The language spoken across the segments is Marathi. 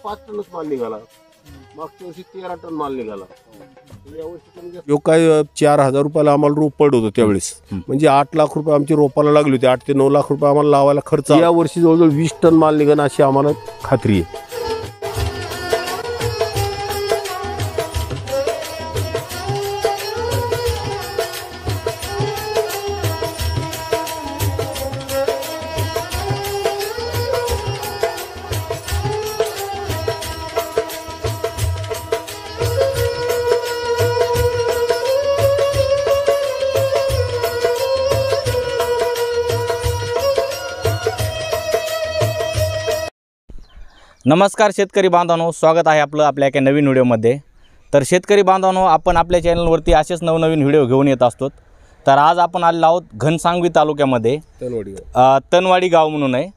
5 टनच माल निघाला, मागच्या वर्षी 13 टन माल निघाला. जो काय 4,000 रुपयाला आम्हाला रोप पडत होतं त्यावेळेस, म्हणजे 8 लाख रुपये आमची रोपाला लागली होती. 8 ते 9 लाख रुपये आम्हाला लावायला खर्च. या वर्षी जवळजवळ 20 टन माल निघणं अशी आम्हाला खात्री आहे. नमस्कार शेतकरी बांधवांनो, स्वागत आहे आपलं आपल्या एका नवीन व्हिडिओमध्ये. तर शेतकरी बांधवांनो, आपण आपल्या चॅनलवरती असेच नवनवीन व्हिडिओ घेऊन येत असतो. तर आज आपण आलेलो आहोत घनसावंगी तालुक्यामध्ये तनवाडी गाव म्हणून आहे.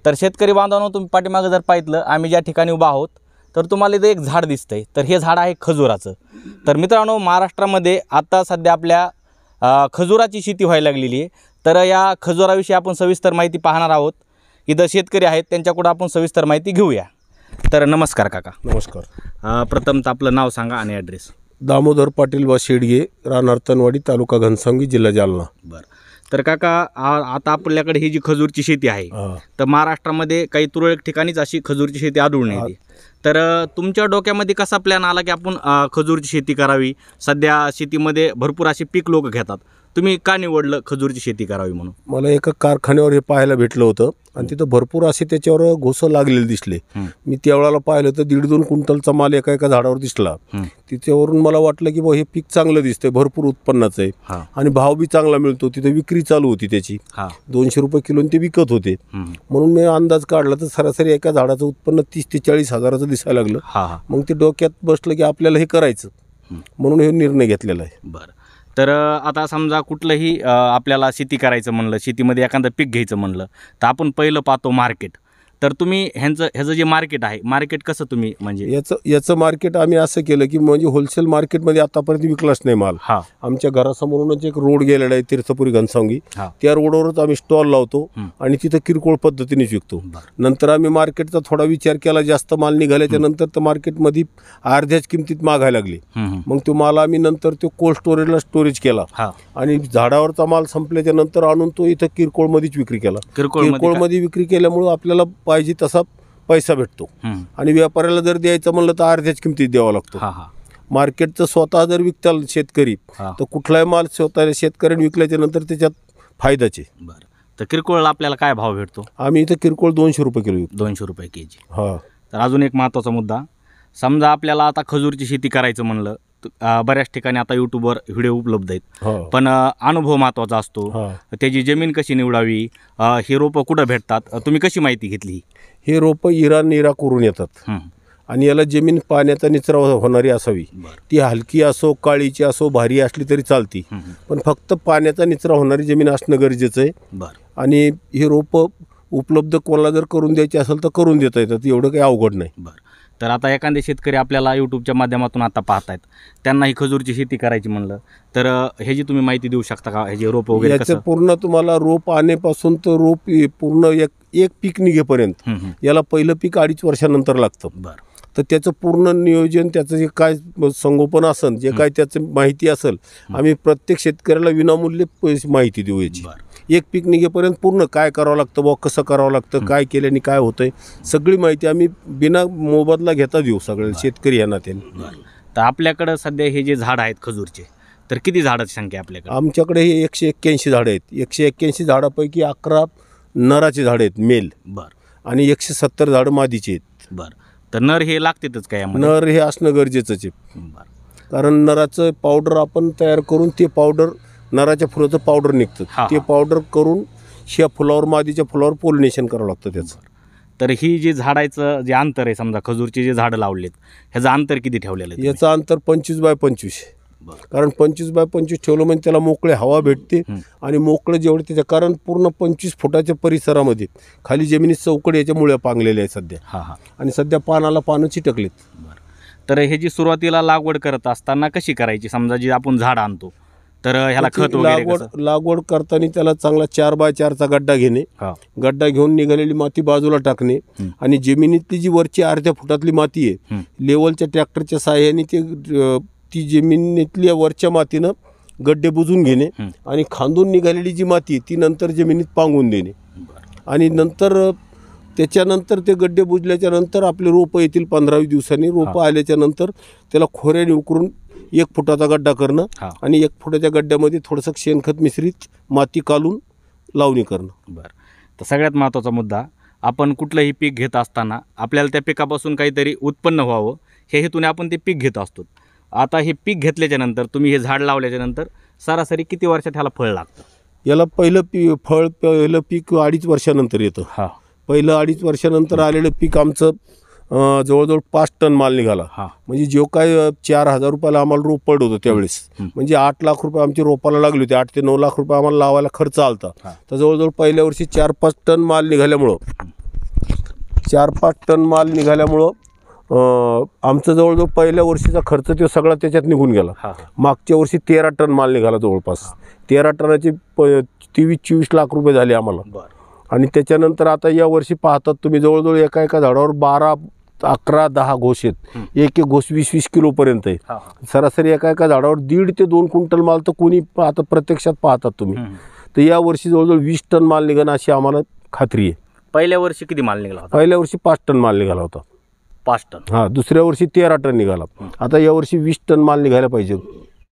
तर शेतकरी बांधवांनो, तुम्ही पाठीमागे जर पाहिलं आम्ही ज्या ठिकाणी उभा आहोत तर तुम्हाला इथं एक झाड दिसतंय. तर हे झाड आहे खजुराचं. तर मित्रांनो, महाराष्ट्रामध्ये आता सध्या आपल्या खजुराची शेती व्हायला लागलेली आहे. तर या खजुराविषयी आपण सविस्तर माहिती पाहणार आहोत. इथं शेतकरी आहेत, त्यांच्याकडून आपण सविस्तर माहिती घेऊया. तर नमस्कार काका. नमस्कार. प्रथमतः आपलं नाव सांगा आणि ॲड्रेस. दामोदर पाटील व शेडगे, राहणार तनवाडी, तालुका घनसावंगी, जिल्हा जालना. बरं. तर काका, आता आपल्याकडे ही जी खजूरची शेती आहे, तर महाराष्ट्रामध्ये काही तुरळक ठिकाणीच अशी खजूरची शेती आढळून येते. तर तुमच्या डोक्यामध्ये कसा प्लॅन आला की आपण खजूरची शेती करावी? सध्या शेतीमध्ये भरपूर असे पीक लोक घेतात, तुम्ही का निवडलं खजूरची शेती करावी म्हणून? मला एका कारखान्यावर हे पाहायला भेटलं होतं आणि तिथं भरपूर असे त्याच्यावर घोसं लागलेले दिसले. मी त्यावेळेला पाहिलं तर 1.5-2 क्विंटलचा माल एका झाडावर दिसला. तिच्यावरून मला वाटलं की हे पीक चांगलं दिसतंय, भरपूर उत्पन्नाचं आहे आणि भाव बी चांगला मिळतो. तिथे विक्री चालू होती त्याची, 200 रुपये किलो ते विकत होते. म्हणून मी अंदाज काढला तर सरासरी एका झाडाचं उत्पन्न 30 ते 40 हजाराचं दिसायला लागलं. मग ते डोक्यात बसलं की आपल्याला हे करायचं, म्हणून हे निर्णय घेतलेला आहे. बरं. तर आता समजा कुठलंही आपल्याला शेती करायचं म्हणलं, शेतीमध्ये एखादं पीक घ्यायचं म्हणलं, तर आपण पहिलं पाहतो मार्केट. तर तुम्ही ह्याचं जे मार्केट आहे, मार्केट कसं तुम्ही म्हणजे याचं मार्केट आम्ही असं केलं की म्हणजे होलसेल मार्केटमध्ये आतापर्यंत विकलाच नाही माल. आमच्या घरासमोरूनच एक रोड गेलेला आहे, तीर्थपुरी घनसावंगी, त्या रोडवरच आम्ही स्टॉल लावतो आणि तिथं किरकोळ पद्धतीनेच विकतो. नंतर आम्ही मार्केटचा थोडा विचार केला, जास्त माल निघाल्याच्या नंतर तर मार्केटमध्ये अर्ध्याच किमतीत मागायला लागली. मग तो माल आम्ही नंतर तो कोल्ड स्टोरेजला स्टोरेज केला आणि झाडावरचा माल संपल्याच्या नंतर आणून तो इथं किरकोळमध्येच विक्री केला. किरकोळमध्ये विक्री केल्यामुळे आपल्याला पाहिजे तसा पैसा भेटतो आणि व्यापाऱ्याला जर द्यायचं म्हणलं तर अर्ध्याच किमतीत द्यावा लागतो. मार्केटचं स्वतः जर विकताल शेतकरी तर कुठलाही माल स्वतः शेतकऱ्यांनी विकल्याच्या नंतर त्याच्यात फायदाचे. बरं. तर किरकोळला आपल्याला काय भाव भेटतो? आम्ही इथं किरकोळ 200 रुपये किलो विकतो. 200 रुपये केजी. तर अजून एक महत्त्वाचा मुद्दा, समजा आपल्याला आता खजूरची शेती करायचं म्हणलं, बऱ्याच ठिकाणी आता यूट्यूबवर व्हिडिओ उपलब्ध आहेत, पण अनुभव महत्त्वाचा असतो. त्याची जमीन कशी निवडावी, हे रोपं कुठं भेटतात, तुम्ही कशी माहिती घेतली? हे रोपं इरा करून येतात आणि याला जमीन पाण्याचा निचरा होणारी असावी. ती हलकी असो, काळीची असो, भारी असली तरी चालती, पण फक्त पाण्याचा निचरा होणारी जमीन असणं गरजेचं आहे. आणि हे रोपं उपलब्ध कोणाला जर करून द्यायची असेल तर करून देता येतात, एवढं काही अवघड नाही. बरं. तर आता एखादे शेतकरी आपल्याला यूट्यूबच्या माध्यमातून आता पाहतायत, त्यांना ही खजूरची शेती करायची म्हणलं तर ह्याची तुम्ही माहिती देऊ शकता का? ह्याचे रोप वगैरे याचं पूर्ण तुम्हाला रोप आणण्यापासून तर रोप पूर्ण एक पीक निघेपर्यंत याला पहिलं पीक 2.5 वर्षानंतर लागतं. बरं. तर त्याचं पूर्ण नियोजन, त्याचं जे काय संगोपन असेल, जे काय त्याचं माहिती असेल, आम्ही प्रत्येक शेतकऱ्याला विनामूल्य माहिती देऊ याची. एक पीक निघेपर्यंत पूर्ण काय करावं लागतं, व कसं करावं लागतं, काय केल्याने काय होतंय, सगळी माहिती आम्ही बिना मोबदला घेता देऊ सगळे शेतकरी या नात्याने. तर आपल्याकडं सध्या हे जे झाड आहेत खजूरचे, तर किती झाडाची संख्या आपल्याकडे? आमच्याकडे हे 181 झाडं आहेत. 181 झाडापैकी 11 नराचे झाडं आहेत, मेल. बरं. आणि 170 झाडं मादीचे आहेत. बरं. तर नर हे लागतेच काय? नर हे असणं गरजेचंच आहे. कारण नराचं पावडर आपण तयार करून, ते पावडर नराच्या फुलाचं पावडर निघतं, ते पावडर करून ह्या फुलावर, मादीच्या फुलावर पोलिनेशन करावं लागतं त्याचं. तर ही जी झाडाचं जे अंतर आहे, समजा खजूरचे जे झाडं लावलेत, ह्याचं अंतर किती ठेवलेलं आहे? याचं अंतर 25 बाय 25. कारण 25 बाय 25 ठेवलं म्हणजे त्याला मोकळे हवा भेटते आणि मोकळं जेवढे त्याच्या, कारण पूर्ण 25 फुटाच्या परिसरामध्ये खाली जमिनीत चौकड याच्या मुळ्या पांगलेल्या आहेत सध्या. आणि सध्या पानं चिटकलेत. तर हे जी सुरुवातीला लागवड करत असताना कशी करायची? समजा जी आपण झाड आणतो तर ह्याला खत वगैरे कसं? लागवड करताना त्याला चांगला 4x4चा गड्डा घेणे, गड्डा घेऊन निघालेली माती बाजूला टाकणे आणि जमिनीतली जी वरची अर्ध्या फुटातली माती आहे लेवलच्या ट्रॅक्टरच्या साहाय्याने ती जमिनीतल्या वरच्या मातीनं गड्डे बुजून घेणे आणि खांदून निघालेली जी माती आहे ती नंतर जमिनीत पांगून देणे आणि नंतर त्याच्यानंतर ते गड्डे बुजल्याच्या नंतर आपले रोपं येतील 15-20 दिवसांनी. रोपं आल्याच्या नंतर त्याला खोऱ्याने उकरून 1 फुटाचा गड्डा करणं आणि 1 फुटाच्या गड्ड्यामध्ये थोडंसं शेणखत मिश्रित माती कालून लावणी करणं. बरं. तर सगळ्यात महत्त्वाचा मुद्दा, आपण कुठलंही पीक घेत असताना आपल्याला त्या पिकापासून काहीतरी उत्पन्न व्हावं हे हेतूने आपण ते पीक घेत असतो. आता हे पीक घेतल्याच्या नंतर, तुम्ही हे झाड लावल्याच्या नंतर सरासरी किती वर्षात ह्याला फळ लागतं? याला पहिलं पीक 2.5 वर्षानंतर येतं. पहिलं 2.5 वर्षानंतर आलेलं पीक आमचं जवळजवळ 5 टन माल निघाला. म्हणजे जो काय 4,000 रुपयाला आम्हाला रोप पडत होतं त्यावेळेस, म्हणजे 8 लाख रुपये आमची रोपाला लागली होती. 8 ते 9 लाख रुपये आम्हाला लावायला खर्च आलता. तर जवळजवळ पहिल्या वर्षी 4-5 टन माल निघाल्यामुळं आमचं जवळजवळ पहिल्या वर्षीचा खर्च तो सगळा त्याच्यात निघून गेला. मागच्या वर्षी 13 टन माल निघाला जवळपास. 13 टनाचे 23-24 लाख रुपये झाले आम्हाला. आणि त्याच्यानंतर आता या वर्षी पाहतात तुम्ही जवळजवळ एका झाडावर 12, 11, 10 घोष आहेत. एक घोष 20-20 किलोपर्यंत आहे. सरासरी एका झाडावर 1.5 ते 2 क्विंटल माल तर कोणी आता प्रत्यक्षात पाहतात तुम्ही. तर या वर्षी जवळजवळ 20 टन माल निघणं अशी आम्हाला खात्री आहे. पहिल्या वर्षी किती माल निघाला होता? पहिल्या वर्षी 5 टन माल निघाला होता. 5 टन. दुसऱ्या वर्षी 13 टन निघाला. आता या वर्षी 20 टन माल निघायला पाहिजे.